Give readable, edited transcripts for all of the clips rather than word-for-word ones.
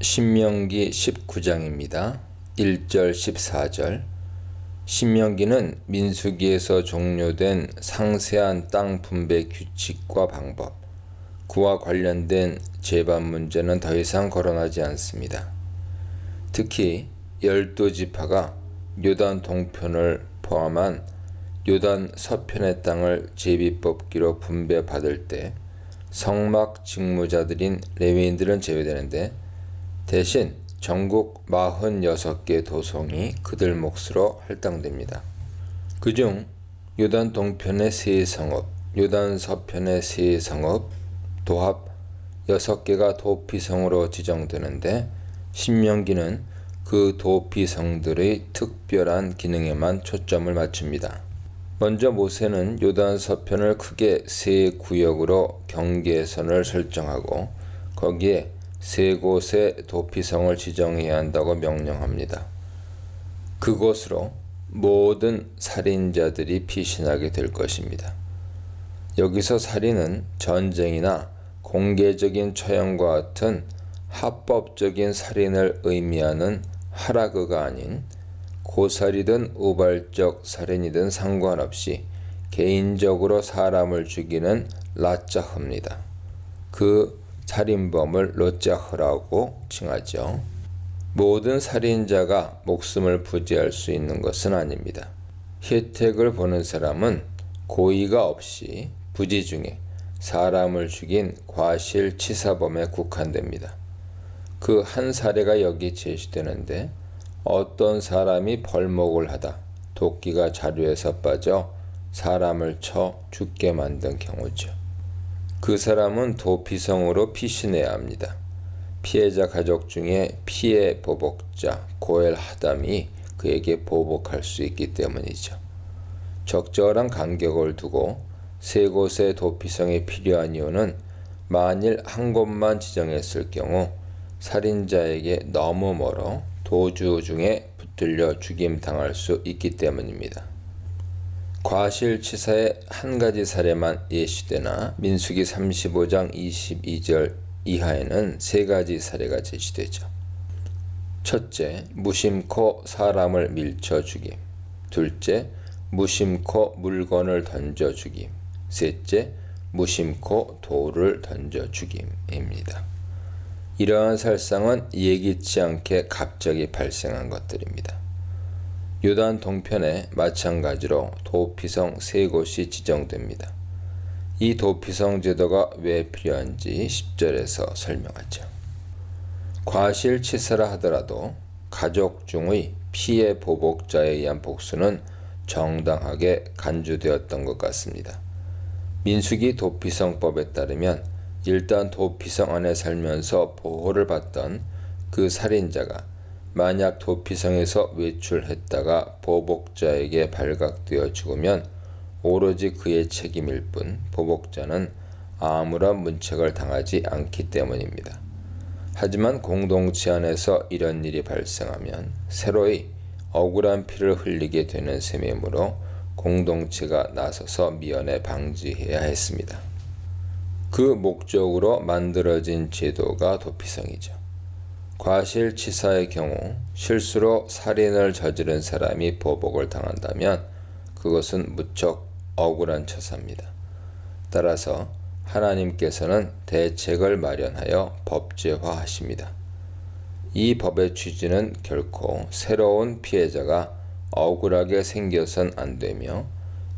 신명기 19장입니다. 1절 14절. 신명기는 민수기에서 종료된 상세한 땅 분배 규칙과 방법, 그와 관련된 제반 문제는 더 이상 거론하지 않습니다. 특히 12지파가 요단 동편을 포함한 요단 서편의 땅을 제비뽑기로 분배받을 때 성막 직무자들인 레위인들은 제외되는데, 대신 전국 46개 도성이 그들 몫으로 할당됩니다. 그중 요단 동편의 세 성읍, 요단 서편의 세 성읍, 도합 6개가 도피성으로 지정되는데, 신명기는 그 도피성들의 특별한 기능에만 초점을 맞춥니다. 먼저 모세는 요단 서편을 크게 세 구역으로 경계선을 설정하고 거기에 세 곳의 도피성을 지정해야 한다고 명령합니다. 그곳으로 모든 살인자들이 피신하게 될 것입니다. 여기서 살인은 전쟁이나 공개적인 처형과 같은 합법적인 살인을 의미하는 하라그가 아닌 고살이든 우발적 살인이든 상관없이 개인적으로 사람을 죽이는 라짜흐입니다. 그 살인범을 로짜흐라고 칭하죠. 모든 살인자가 목숨을 부지할 수 있는 것은 아닙니다. 혜택을 보는 사람은 고의가 없이 부지 중에 사람을 죽인 과실치사범에 국한됩니다. 그 한 사례가 여기 제시되는데, 어떤 사람이 벌목을 하다 도끼가 자루에서 빠져 사람을 쳐 죽게 만든 경우죠. 그 사람은 도피성으로 피신해야 합니다. 피해자 가족 중에 피해 보복자 고엘 하담이 그에게 보복할 수 있기 때문이죠. 적절한 간격을 두고 세 곳의 도피성이 필요한 이유는 만일 한 곳만 지정했을 경우 살인자에게 너무 멀어 도주 중에 붙들려 죽임당할 수 있기 때문입니다. 과실치사의 한 가지 사례만 예시되나 민수기 35장 22절 이하에는 세 가지 사례가 제시되죠. 첫째, 무심코 사람을 밀쳐 죽임. 둘째, 무심코 물건을 던져 죽임. 셋째, 무심코 돌을 던져 죽임입니다. 이러한 살상은 예기치 않게 갑자기 발생한 것들입니다. 요단 동편에 마찬가지로 도피성 세 곳이 지정됩니다. 이 도피성 제도가 왜 필요한지 10절에서 설명하죠. 과실치사라 하더라도 가족 중의 피해 보복자에 의한 복수는 정당하게 간주되었던 것 같습니다. 민수기 도피성법에 따르면 일단 도피성 안에 살면서 보호를 받던 그 살인자가 만약 도피성에서 외출했다가 보복자에게 발각되어 죽으면 오로지 그의 책임일 뿐 보복자는 아무런 문책을 당하지 않기 때문입니다. 하지만 공동체 안에서 이런 일이 발생하면 새로이 억울한 피를 흘리게 되는 셈이므로 공동체가 나서서 미연에 방지해야 했습니다. 그 목적으로 만들어진 제도가 도피성이죠. 과실치사의 경우 실수로 살인을 저지른 사람이 보복을 당한다면 그것은 무척 억울한 처사입니다. 따라서 하나님께서는 대책을 마련하여 법제화하십니다. 이 법의 취지는 결코 새로운 피해자가 억울하게 생겨선 안 되며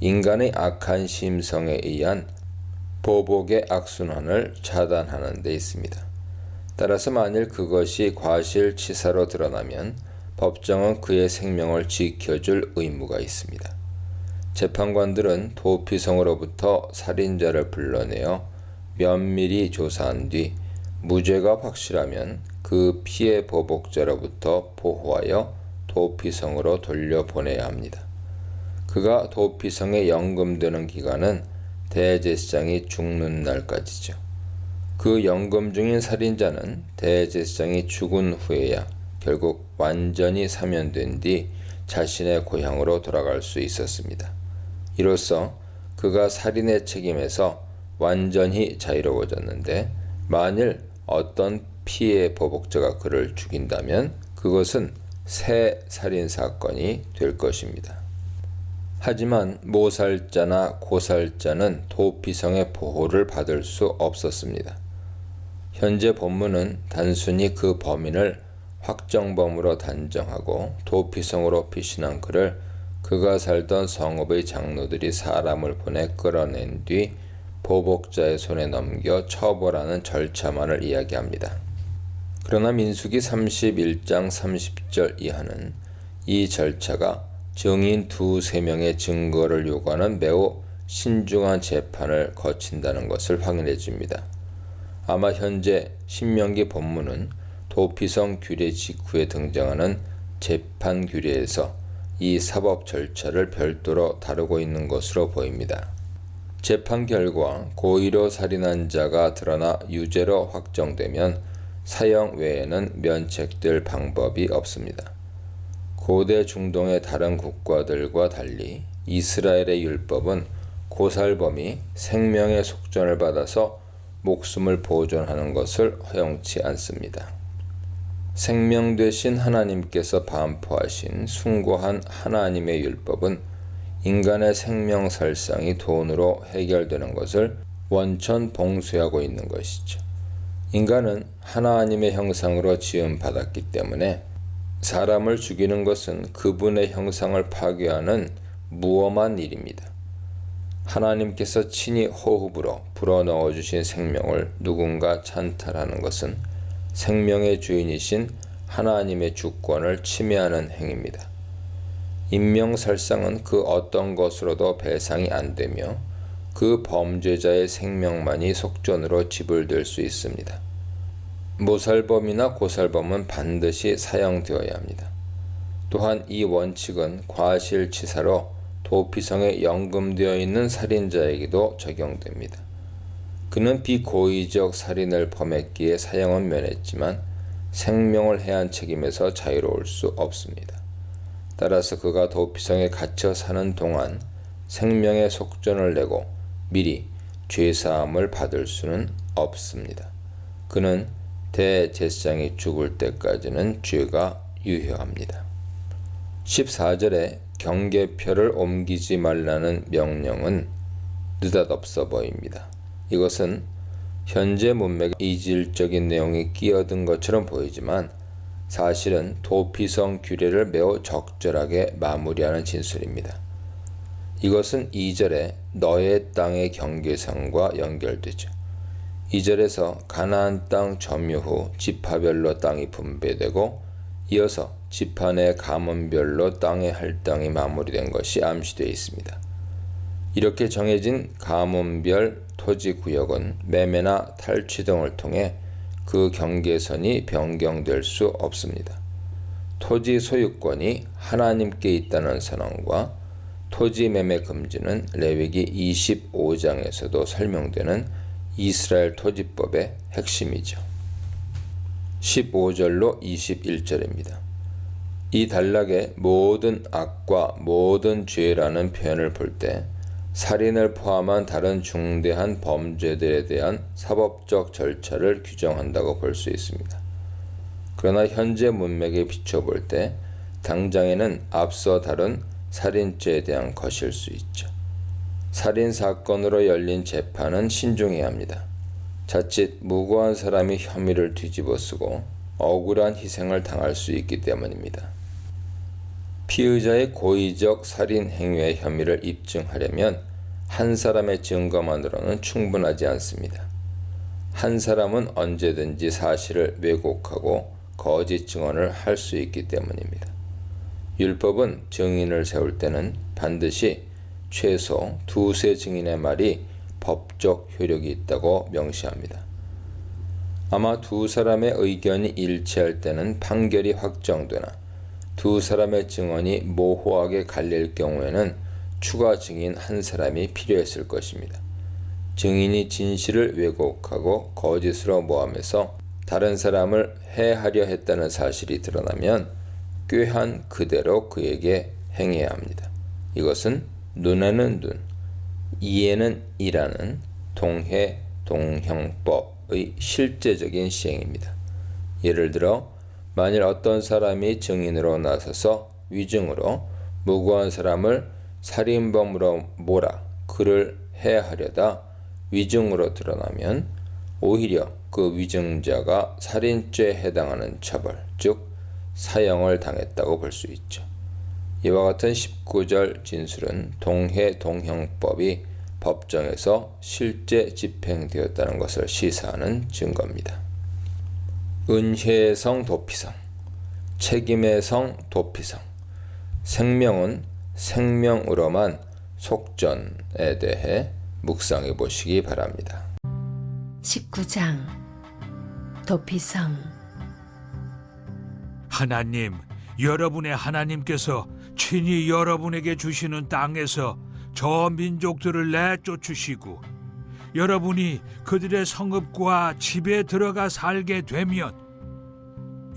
인간의 악한 심성에 의한 보복의 악순환을 차단하는 데 있습니다. 따라서 만일 그것이 과실치사로 드러나면 법정은 그의 생명을 지켜줄 의무가 있습니다. 재판관들은 도피성으로부터 살인자를 불러내어 면밀히 조사한 뒤 무죄가 확실하면 그 피해 보복자로부터 보호하여 도피성으로 돌려보내야 합니다. 그가 도피성에 연금되는 기간은 대제사장이 죽는 날까지죠. 그 연금 중인 살인자는 대제사장이 죽은 후에야 결국 완전히 사면된 뒤 자신의 고향으로 돌아갈 수 있었습니다. 이로써 그가 살인의 책임에서 완전히 자유로워졌는데, 만일 어떤 피해 보복자가 그를 죽인다면 그것은 새 살인사건이 될 것입니다. 하지만 모살자나 고살자는 도피성의 보호를 받을 수 없었습니다. 현재 본문은 단순히 그 범인을 확정범으로 단정하고 도피성으로 피신한 그를 그가 살던 성읍의 장로들이 사람을 보내 끌어낸 뒤 보복자의 손에 넘겨 처벌하는 절차만을 이야기합니다. 그러나 민수기 31장 30절 이하는 이 절차가 증인 2-3명의 증거를 요구하는 매우 신중한 재판을 거친다는 것을 확인해 줍니다. 아마 현재 신명기 본문은 도피성 규례 직후에 등장하는 재판 규례에서 이 사법 절차를 별도로 다루고 있는 것으로 보입니다. 재판 결과 고의로 살인한 자가 드러나 유죄로 확정되면 사형 외에는 면책될 방법이 없습니다. 고대 중동의 다른 국가들과 달리 이스라엘의 율법은 고살범이 생명의 속전을 받아서 목숨을 보존하는 것을 허용치 않습니다. 생명 되신 하나님께서 반포하신 숭고한 하나님의 율법은 인간의 생명살상이 돈으로 해결되는 것을 원천 봉쇄하고 있는 것이죠. 인간은 하나님의 형상으로 지음받았기 때문에 사람을 죽이는 것은 그분의 형상을 파괴하는 무엄한 일입니다. 하나님께서 친히 호흡으로 불어넣어 주신 생명을 누군가 찬탈하는 것은 생명의 주인이신 하나님의 주권을 침해하는 행위입니다. 인명살상은 그 어떤 것으로도 배상이 안 되며 그 범죄자의 생명만이 속전으로 지불될 수 있습니다. 모살범이나 고살범은 반드시 사형되어야 합니다. 또한 이 원칙은 과실치사로 도피성에 연금되어 있는 살인자에게도 적용됩니다. 그는 비고의적 살인을 범했기에 사형은 면했지만 생명을 해한 책임에서 자유로울 수 없습니다. 따라서 그가 도피성에 갇혀 사는 동안 생명의 속전을 내고 미리 죄사함을 받을 수는 없습니다. 그는 대제사장이 죽을 때까지는 죄가 유효합니다. 14절에 경계표를 옮기지 말라는 명령은 느닷없어 보입니다. 이것은 현재 문맥에 이질적인 내용이 끼어든 것처럼 보이지만 사실은 도피성 규례를 매우 적절하게 마무리하는 진술입니다. 이것은 2절에 너의 땅의 경계선과 연결되죠. 2절에서 가나안 땅 점유 후 지파별로 땅이 분배되고 이어서 지파 내 가문별로 땅의 할당이 마무리된 것이 암시되어 있습니다. 이렇게 정해진 가문별 토지구역은 매매나 탈취 등을 통해 그 경계선이 변경될 수 없습니다. 토지 소유권이 하나님께 있다는 선언과 토지 매매 금지는 레위기 25장에서도 설명되는 이스라엘 토지법의 핵심이죠. 15절로 21절입니다. 이 단락에 모든 악과 모든 죄라는 표현을 볼 때 살인을 포함한 다른 중대한 범죄들에 대한 사법적 절차를 규정한다고 볼 수 있습니다. 그러나 현재 문맥에 비춰볼 때 당장에는 앞서 다룬 살인죄에 대한 것일 수 있죠. 살인사건으로 열린 재판은 신중해야 합니다. 자칫 무고한 사람이 혐의를 뒤집어쓰고 억울한 희생을 당할 수 있기 때문입니다. 피의자의 고의적 살인 행위의 혐의를 입증하려면 한 사람의 증거만으로는 충분하지 않습니다. 한 사람은 언제든지 사실을 왜곡하고 거짓 증언을 할 수 있기 때문입니다. 율법은 증인을 세울 때는 반드시 최소 2세 증인의 말이 법적 효력이 있다고 명시합니다. 아마 두 사람의 의견이 일치할 때는 판결이 확정되나 두 사람의 증언이 모호하게 갈릴 경우에는 추가 증인 한 사람이 필요했을 것입니다. 증인이 진실을 왜곡하고 거짓으로 모함해서 다른 사람을 해하려 했다는 사실이 드러나면 꾀한 그대로 그에게 행해야 합니다. 이것은 눈에는 눈, 이에는 이라는 동해 동형법의 실제적인 시행입니다. 예를 들어 만일 어떤 사람이 증인으로 나서서 위증으로 무고한 사람을 살인범으로 몰아 그를 해하려다 위증으로 드러나면 오히려 그 위증자가 살인죄에 해당하는 처벌, 즉 사형을 당했다고 볼 수 있죠. 이와 같은 19절 진술은 동해동형법이 법정에서 실제 집행되었다는 것을 시사하는 증거입니다. 은혜의 성 도피성, 책임의 성 도피성, 생명은 생명으로만 속전에 대해 묵상해 보시기 바랍니다. 19장 도피성. 하나님, 여러분의 하나님께서 친히 여러분에게 주시는 땅에서 저 민족들을 내쫓으시고 여러분이 그들의 성읍과 집에 들어가 살게 되면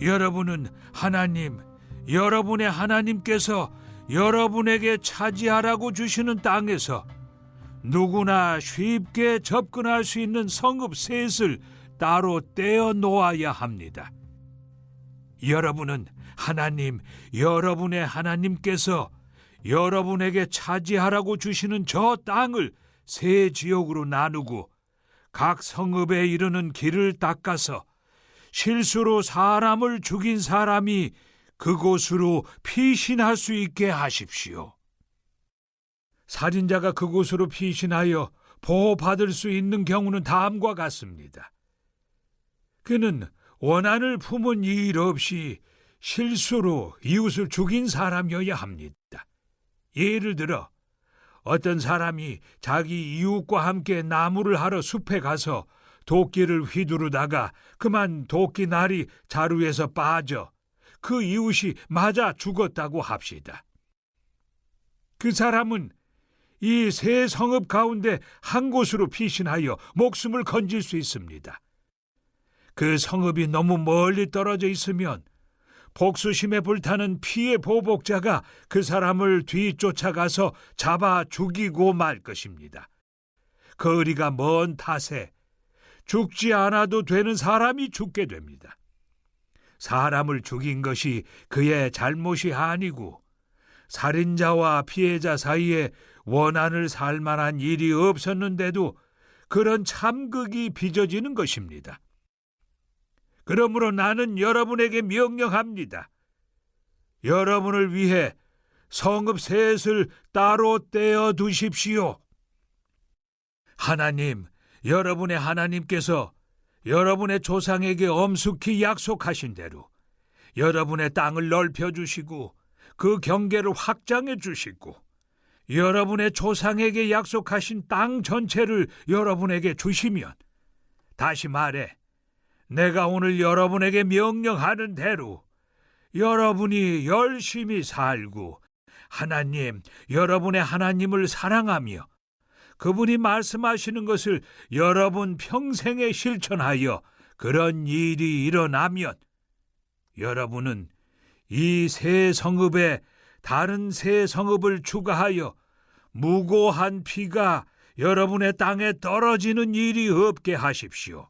여러분은 하나님, 여러분의 하나님께서 여러분에게 차지하라고 주시는 땅에서 누구나 쉽게 접근할 수 있는 성읍 셋을 따로 떼어 놓아야 합니다. 여러분은 하나님, 여러분의 하나님께서 여러분에게 차지하라고 주시는 저 땅을 세 지역으로 나누고 각 성읍에 이르는 길을 닦아서 실수로 사람을 죽인 사람이 그곳으로 피신할 수 있게 하십시오. 살인자가 그곳으로 피신하여 보호받을 수 있는 경우는 다음과 같습니다. 그는 원한을 품은 일 없이 실수로 이웃을 죽인 사람이어야 합니다. 예를 들어 어떤 사람이 자기 이웃과 함께 나무를 하러 숲에 가서 도끼를 휘두르다가 그만 도끼 날이 자루에서 빠져 그 이웃이 맞아 죽었다고 합시다. 그 사람은 이 세 성읍 가운데 한 곳으로 피신하여 목숨을 건질 수 있습니다. 그 성읍이 너무 멀리 떨어져 있으면 복수심에 불타는 피해 보복자가 그 사람을 뒤쫓아가서 잡아 죽이고 말 것입니다. 거리가 먼 탓에 죽지 않아도 되는 사람이 죽게 됩니다. 사람을 죽인 것이 그의 잘못이 아니고 살인자와 피해자 사이에 원한을 살 만한 일이 없었는데도 그런 참극이 빚어지는 것입니다. 그러므로 나는 여러분에게 명령합니다. 여러분을 위해 성읍 셋을 따로 떼어 두십시오. 하나님, 여러분의 하나님께서 여러분의 조상에게 엄숙히 약속하신 대로 여러분의 땅을 넓혀주시고 그 경계를 확장해 주시고 여러분의 조상에게 약속하신 땅 전체를 여러분에게 주시면, 다시 말해 내가 오늘 여러분에게 명령하는 대로 여러분이 열심히 살고 하나님, 여러분의 하나님을 사랑하며 그분이 말씀하시는 것을 여러분 평생에 실천하여 그런 일이 일어나면 여러분은 이 세 성읍에 다른 세 성읍을 추가하여 무고한 피가 여러분의 땅에 떨어지는 일이 없게 하십시오.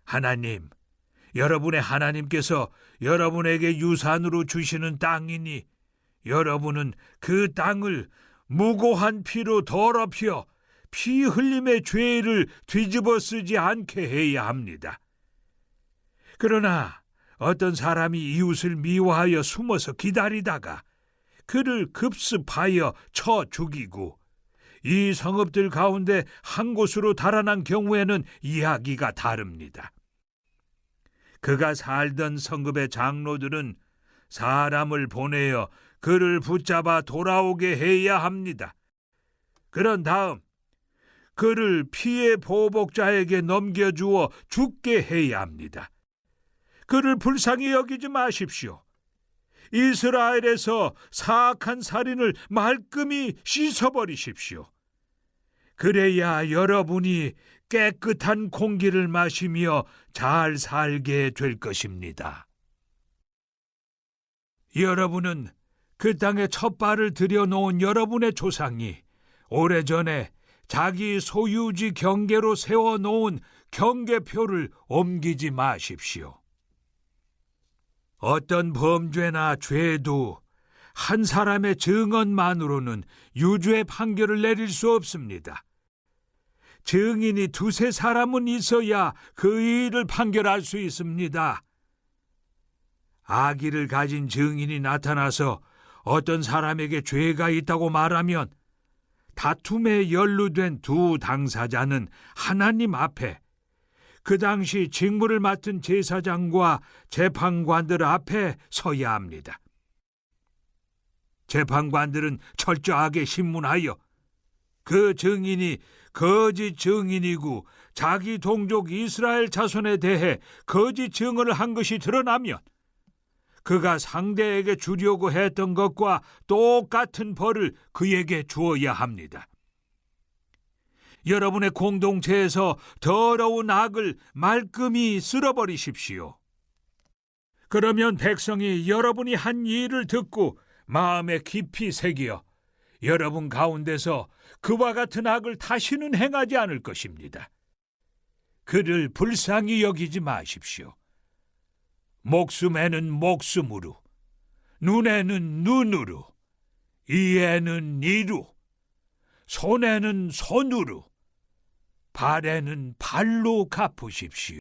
하나님, 여러분의 하나님께서 여러분에게 유산으로 주시는 땅이니 여러분은 그 땅을 무고한 피로 더럽혀 피 흘림의 죄를 뒤집어 쓰지 않게 해야 합니다. 그러나 어떤 사람이 이웃을 미워하여 숨어서 기다리다가 그를 급습하여 쳐 죽이고 이 성읍들 가운데 한 곳으로 달아난 경우에는 이야기가 다릅니다. 그가 살던 성읍의 장로들은 사람을 보내어 그를 붙잡아 돌아오게 해야 합니다. 그런 다음 그를 피해 보복자에게 넘겨주어 죽게 해야 합니다. 그를 불쌍히 여기지 마십시오. 이스라엘에서 사악한 살인을 말끔히 씻어버리십시오. 그래야 여러분이 깨끗한 공기를 마시며 잘 살게 될 것입니다. 여러분은 그 땅에 첫 발을 들여놓은 여러분의 조상이 오래전에 자기 소유지 경계로 세워놓은 경계표를 옮기지 마십시오. 어떤 범죄나 죄도 한 사람의 증언만으로는 유죄 판결을 내릴 수 없습니다. 증인이 두세 사람은 있어야 그 일을 판결할 수 있습니다. 악의를 가진 증인이 나타나서 어떤 사람에게 죄가 있다고 말하면 다툼에 연루된 두 당사자는 하나님 앞에 그 당시 직무를 맡은 제사장과 재판관들 앞에 서야 합니다. 재판관들은 철저하게 신문하여 그 증인이 거짓 증인이고 자기 동족 이스라엘 자손에 대해 거짓 증언을 한 것이 드러나면 그가 상대에게 주려고 했던 것과 똑같은 벌을 그에게 주어야 합니다. 여러분의 공동체에서 더러운 악을 말끔히 쓸어버리십시오. 그러면 백성이 여러분이 한 일을 듣고 마음에 깊이 새겨 여러분 가운데서 그와 같은 악을 다시는 행하지 않을 것입니다. 그를 불쌍히 여기지 마십시오. 목숨에는 목숨으로, 눈에는 눈으로, 이에는 이로, 손에는 손으로, 발에는 발로 갚으십시오.